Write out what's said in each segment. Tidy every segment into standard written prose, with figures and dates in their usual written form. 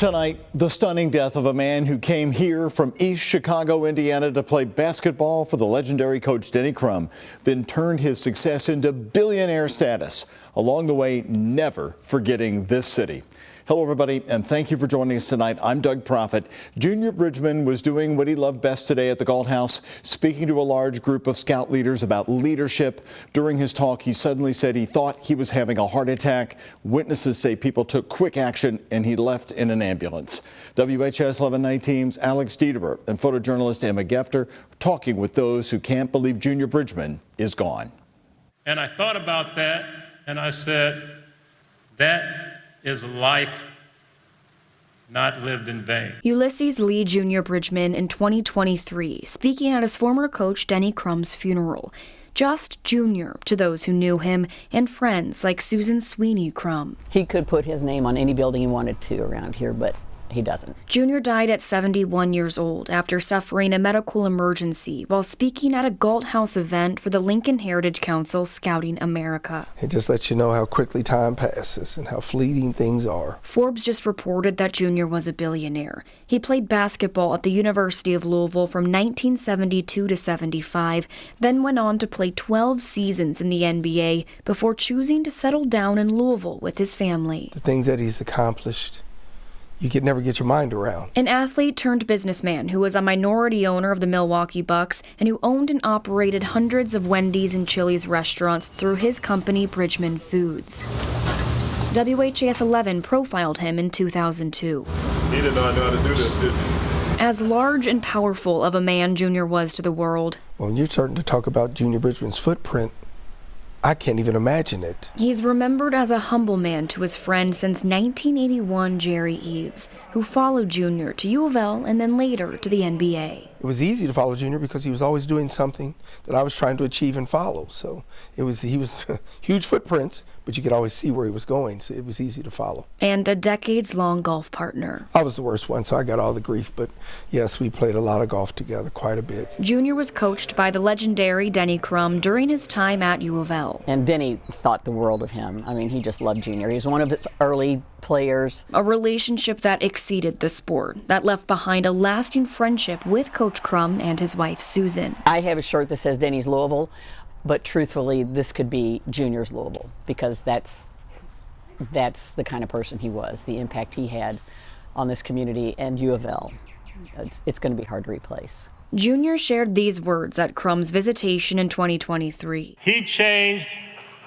Tonight, the stunning death of a man who came here from East Chicago, Indiana to play basketball for the legendary coach Denny Crum, then turned his success into billionaire status. Along the way, never forgetting this city. Hello, everybody, and thank you for joining us tonight. I'm Doug Proffitt. Junior Bridgman was doing what he loved best today at the Galt House, speaking to a large group of Scout leaders about leadership. During his talk, he suddenly said he thought he was having a heart attack. Witnesses say people took quick action, and he left in an ambulance. WHAS11 night team's Alex Dieterer and photojournalist Emma Gefter talking with those who can't believe Junior Bridgman is gone. And I thought about that, and I said, that is life not lived in vain. Ulysses Lee Jr. Bridgman in 2023, speaking at his former coach Denny Crum's funeral. Just Junior to those who knew him and friends like Susan Sweeney Crum. He could put his name on any building he wanted to around here, but he doesn't. Junior died at 71 years old after suffering a medical emergency while speaking at a Galt House event for the Lincoln Heritage Council Scouting America. It just lets you know how quickly time passes and how fleeting things are. Forbes just reported that Junior was a billionaire. He played basketball at the University of Louisville from 1972 to 75, then went on to play 12 seasons in the NBA before choosing to settle down in Louisville with his family. The things that he's accomplished, you could never get your mind around. An athlete turned businessman who was a minority owner of the Milwaukee Bucks and who owned and operated hundreds of Wendy's and Chili's restaurants through his company Bridgman Foods. WHAS11 profiled him in 2002. He did not know how to do this, did he? As large and powerful of a man Junior was to the world. When you're starting to talk about Junior Bridgman's footprint, I can't even imagine it. He's remembered as a humble man to his friend since 1981 Jerry Eves, who followed Junior to U of L and then later to the NBA. It was easy to follow Junior because he was always doing something that I was trying to achieve and follow. So he was huge footprints, but you could always see where he was going, so it was easy to follow. And a decades-long golf partner. I was the worst one, so I got all the grief, but yes, we played a lot of golf together, quite a bit. Junior was coached by the legendary Denny Crum during his time at U of L. And Denny thought the world of him. I mean, he just loved Junior. He was one of his early players. A relationship that exceeded the sport, that left behind a lasting friendship with Coach Crum and his wife, Susan. I have a shirt that says Denny's Louisville, but truthfully, this could be Junior's Louisville, because that's the kind of person he was, the impact he had on this community and U of L. It's going to be hard to replace. Junior shared these words at Crum's visitation in 2023. He changed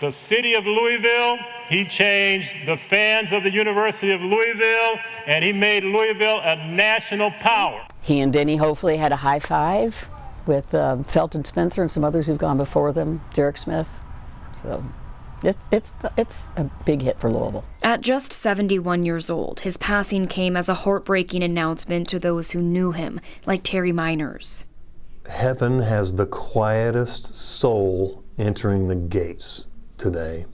the city of Louisville, he changed the fans of the University of Louisville, and he made Louisville a national power. He and Denny hopefully had a high five with Felton Spencer and some others who've gone before them, Derek Smith. So it's a big hit for Louisville. At just 71 years old, his passing came as a heartbreaking announcement to those who knew him, like Terry Miners. Heaven has the quietest soul entering the gates today,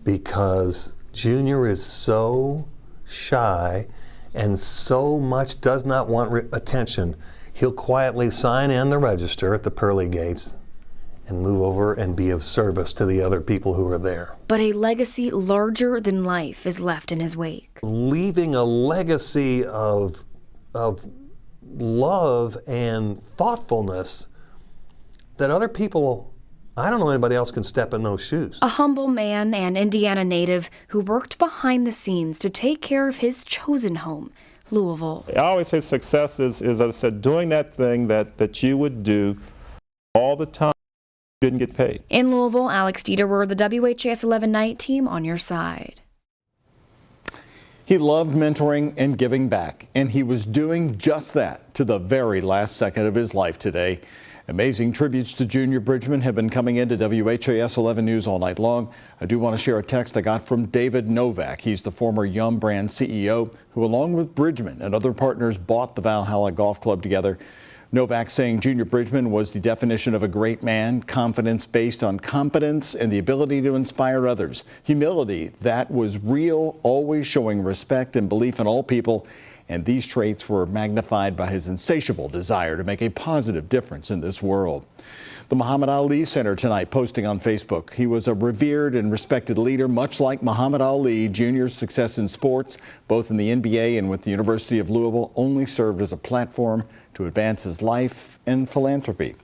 because Junior is so shy and so much does not want attention. He'll quietly sign in the register at the pearly gates and move over and be of service to the other people who are there. But a legacy larger than life is left in his wake. Leaving a legacy of love and thoughtfulness that other people, I don't know anybody else can step in those shoes. A humble man and Indiana native who worked behind the scenes to take care of his chosen home, Louisville. I always say success is, as I said, doing that thing that you would do all the time, didn't get paid. In Louisville, Alex Dieterer, the WHAS11 night team, on your side. He loved mentoring and giving back, and he was doing just that to the very last second of his life today. Amazing tributes to Junior Bridgman have been coming into WHAS 11 News all night long. I do want to share a text I got from David Novak. He's the former Yum Brand CEO who, along with Bridgman and other partners, bought the Valhalla Golf Club together. Novak saying Junior Bridgman was the definition of a great man, confidence based on competence and the ability to inspire others. Humility that was real, always showing respect and belief in all people, and these traits were magnified by his insatiable desire to make a positive difference in this world. The Muhammad Ali Center tonight posting on Facebook. He was a revered and respected leader, much like Muhammad Ali. Jr.'s success in sports, both in the NBA and with the University of Louisville, only served as a platform to advance his life and philanthropy.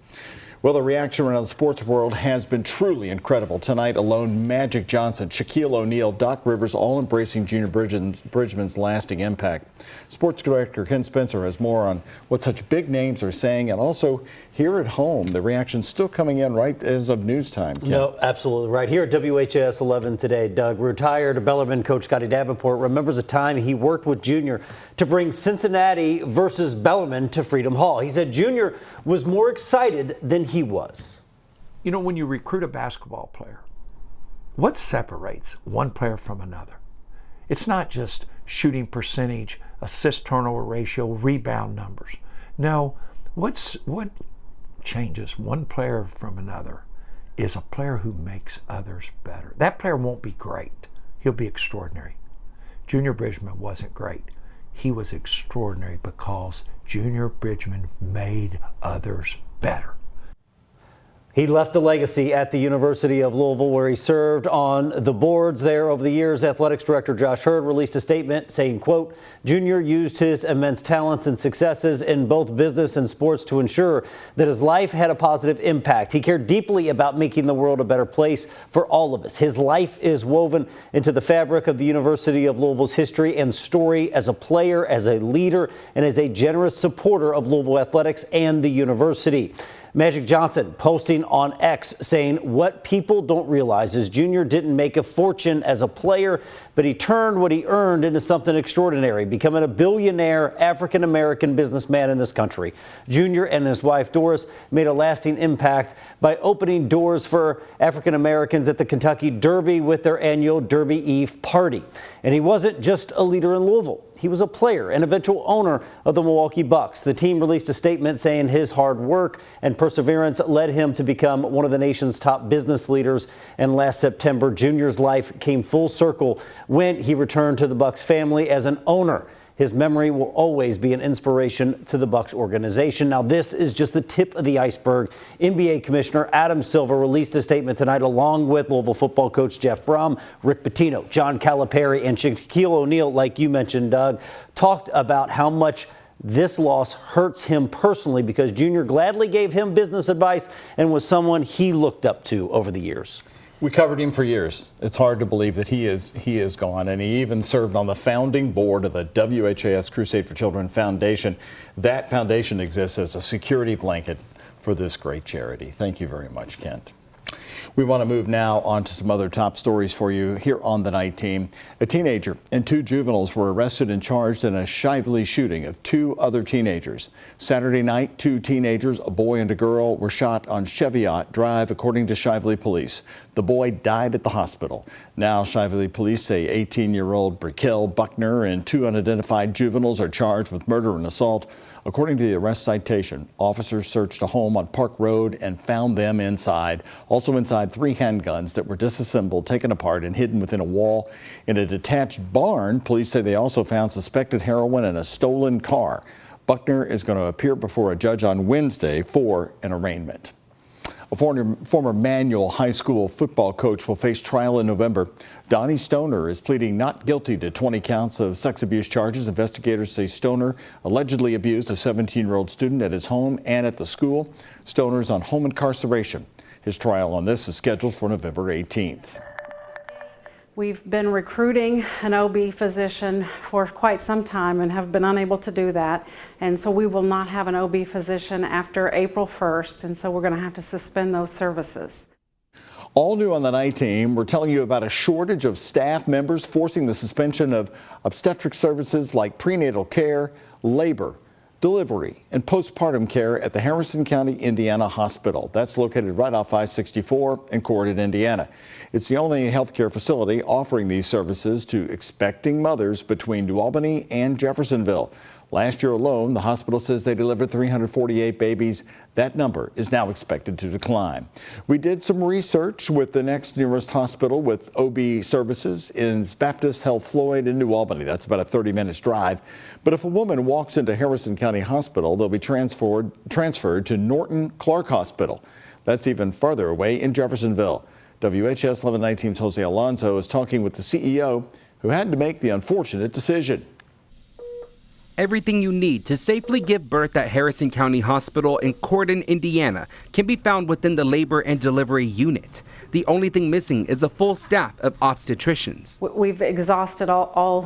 Well, the reaction around the sports world has been truly incredible. Tonight alone, Magic Johnson, Shaquille O'Neal, Doc Rivers, all embracing Junior Bridgman's lasting impact. Sports director Ken Spencer has more on what such big names are saying, and also here at home, the reaction's still coming in right as of news time. Ken. No, absolutely right. Here at WHAS11 today, Doug, retired Bellarmine coach Scotty Davenport remembers a time he worked with Junior to bring Cincinnati versus Bellarmine to Freedom Hall. He said Junior was more excited than he was. You know, when you recruit a basketball player, what separates one player from another? It's not just shooting percentage, assist turnover ratio, rebound numbers. No, what changes one player from another is a player who makes others better. That player won't be great. He'll be extraordinary. Junior Bridgman wasn't great. He was extraordinary because Junior Bridgman made others better. He left a legacy at the University of Louisville, where he served on the boards there over the years. Athletics Director Josh Hurd released a statement saying, quote, Junior used his immense talents and successes in both business and sports to ensure that his life had a positive impact. He cared deeply about making the world a better place for all of us. His life is woven into the fabric of the University of Louisville's history and story as a player, as a leader, and as a generous supporter of Louisville athletics and the university. Magic Johnson posting on X saying, what people don't realize is Junior didn't make a fortune as a player, but he turned what he earned into something extraordinary, becoming a billionaire African-American businessman in this country. Junior and his wife Doris made a lasting impact by opening doors for African-Americans at the Kentucky Derby with their annual Derby Eve party. And he wasn't just a leader in Louisville. He was a player and eventual owner of the Milwaukee Bucks. The team released a statement saying his hard work and perseverance led him to become one of the nation's top business leaders. And last September, Junior's life came full circle when he returned to the Bucks family as an owner. His memory will always be an inspiration to the Bucks organization. Now, this is just the tip of the iceberg. NBA Commissioner Adam Silver released a statement tonight along with Louisville football coach Jeff Brom, Rick Pitino, John Calipari, and Shaquille O'Neal, like you mentioned, Doug, talked about how much this loss hurts him personally because Junior gladly gave him business advice and was someone he looked up to over the years. We covered him for years. It's hard to believe that he is gone, and he even served on the founding board of the WHAS Crusade for Children Foundation. That foundation exists as a security blanket for this great charity. Thank you very much, Kent. We want to move now on to some other top stories for you here on the night team. A teenager and two juveniles were arrested and charged in a Shively shooting of two other teenagers. Saturday night, two teenagers, a boy and a girl, were shot on Cheviot Drive, according to Shively police. The boy died at the hospital. Now, Shively police say 18-year-old Brickell Buckner and two unidentified juveniles are charged with murder and assault. According to the arrest citation, officers searched a home on Park Road and found them inside. Also inside, 3 handguns that were disassembled, taken apart, and hidden within a wall. In a detached barn, police say they also found suspected heroin in a stolen car. Buckner is going to appear before a judge on Wednesday for an arraignment. A former Manual High School football coach will face trial in November. Donnie Stoner is pleading not guilty to 20 counts of sex abuse charges. Investigators say Stoner allegedly abused a 17-year-old student at his home and at the school. Stoner is on home incarceration. His trial on this is scheduled for November 18th. We've been recruiting an OB physician for quite some time and have been unable to do that. And so we will not have an OB physician after April 1st. And so we're going to have to suspend those services. All new on the night team, we're telling you about a shortage of staff members forcing the suspension of obstetric services like prenatal care, labor, delivery, and postpartum care at the Harrison County, Indiana Hospital. That's located right off I-64 in Corydon, Indiana. It's the only healthcare facility offering these services to expecting mothers between New Albany and Jeffersonville. Last year alone, the hospital says they delivered 348 babies. That number is now expected to decline. We did some research with the next nearest hospital with OB services in Baptist Health Floyd in New Albany. That's about a 30-minute drive. But if a woman walks into Harrison County Hospital, they'll be transferred to Norton Clark Hospital. That's even farther away in Jeffersonville. WHS 1119's Jose Alonso is talking with the CEO who had to make the unfortunate decision. Everything you need to safely give birth at Harrison County Hospital in Corden, Indiana, can be found within the labor and delivery unit. The only thing missing is a full staff of obstetricians. We've exhausted all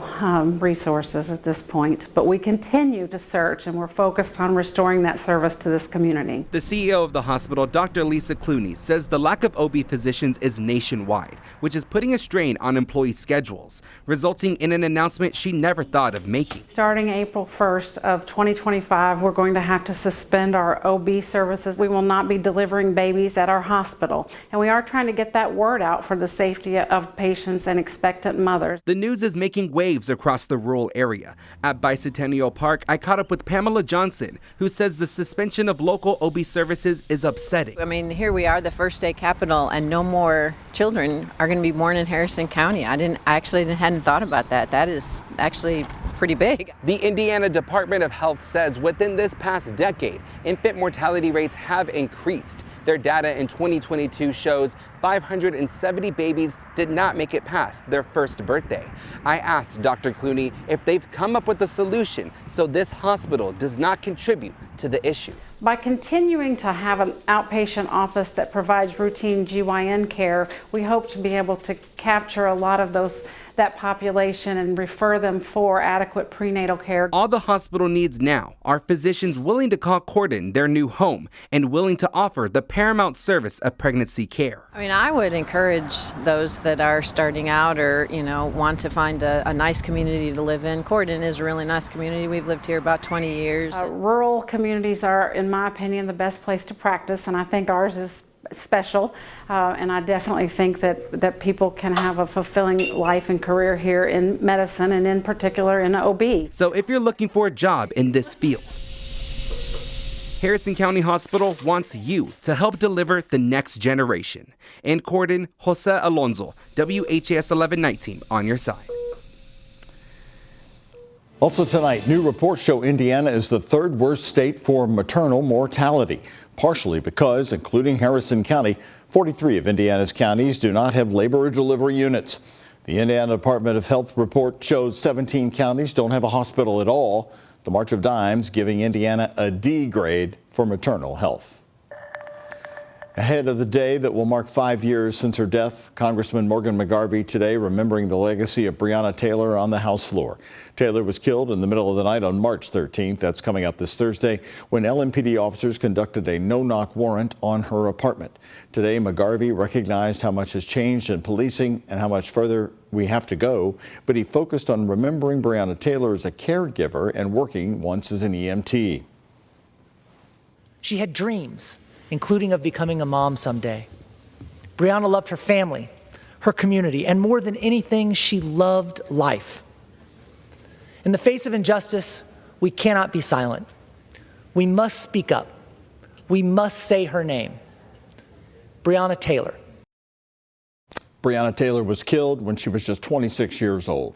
resources at this point, but we continue to search, and we're focused on restoring that service to this community. The CEO of the hospital, Dr. Lisa Clooney, says the lack of OB physicians is nationwide, which is putting a strain on employee schedules, resulting in an announcement she never thought of making. Starting April 1st of 2025, we're going to have to suspend our OB services. We will not be delivering babies at our hospital, and we are trying to get that word out for the safety of patients and expectant mothers. The news is making waves across the rural area. At Bicentennial Park, I caught up with Pamela Johnson, who says the suspension of local OB services is upsetting. I mean, here we are, the first day capital, and no more children are going to be born in Harrison County. I hadn't thought about that. That is actually pretty big. The Indiana Department of Health says within this past decade, infant mortality rates have increased. Their data in 2022 shows 570 babies did not make it past their first birthday. I asked Dr. Clooney if they've come up with a solution so this hospital does not contribute to the issue. By continuing to have an outpatient office that provides routine GYN care, we hope to be able to capture a lot of that population and refer them for adequate prenatal care. All the hospital needs now are physicians willing to call Corden their new home and willing to offer the paramount service of pregnancy care. I mean, I would encourage those that are starting out or, want to find a nice community to live in. Corden is a really nice community. We've lived here about 20 years. Rural communities are, in my opinion, the best place to practice, and I think ours is special, and I definitely think that people can have a fulfilling life and career here in medicine, and in particular in OB. So if you're looking for a job in this field, Harrison County Hospital wants you to help deliver the next generation. In Corden, Jose Alonso, WHAS 1119 on your side. Also tonight, new reports show Indiana is the third worst state for maternal mortality, partially because, including Harrison County, 43 of Indiana's counties do not have labor or delivery units. The Indiana Department of Health report shows 17 counties don't have a hospital at all. The March of Dimes giving Indiana a D grade for maternal health. Ahead of the day that will mark 5 years since her death, Congressman Morgan McGarvey today remembering the legacy of Breonna Taylor on the House floor. Taylor was killed in the middle of the night on March 13th. That's coming up this Thursday when LMPD officers conducted a no-knock warrant on her apartment. Today, McGarvey recognized how much has changed in policing and how much further we have to go, but he focused on remembering Breonna Taylor as a caregiver and working once as an EMT. She had dreams, including of becoming a mom someday. Breonna loved her family, her community, and more than anything, she loved life. In the face of injustice, we cannot be silent. We must speak up. We must say her name, Breonna Taylor. Breonna Taylor was killed when she was just 26 years old.